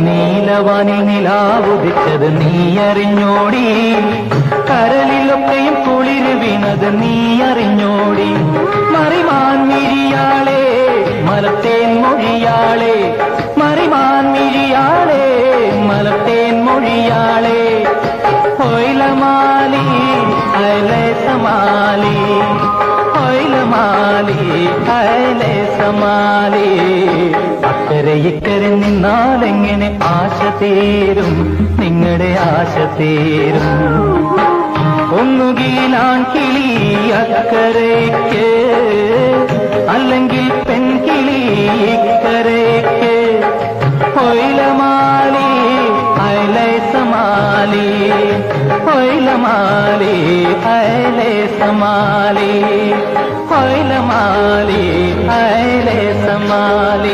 നീലവാനിൽ നിലാവുദിച്ചത് നീ അറിഞ്ഞോടി, കരളിലൊക്കെയും കുളിര് വീണത് നീ അറിഞ്ഞോടി. മറിമാൻ മിഴിയാളെ മലത്തേൻ മൊഴിയാളെ, മറിമാൻ മിഴിയാളെ മലത്തേൻ മൊഴിയാളെ. ഹൊയ്ലമാലി അയലെ സമാലി, ഹൊയ്ലമാലി അയലെ സമാലി. അക്കരെ ഇക്കരെ നിന്നാലെങ്ങനെ ആശ തീരും, നിങ്ങളുടെ ആശ തീരും. ഒന്നുകിലാൻ കിളി അക്കരയ്ക്ക്, അല്ലെങ്കിൽ പെൺകിളി ഇക്കരയ്ക്ക്. ഹൊയ്ലമാലി അയലെ സമാലി, ഹൊയ്ലമാലി അയലെ സമാലി, ഹൊയ്ലമാലി അയലെ സമാലി.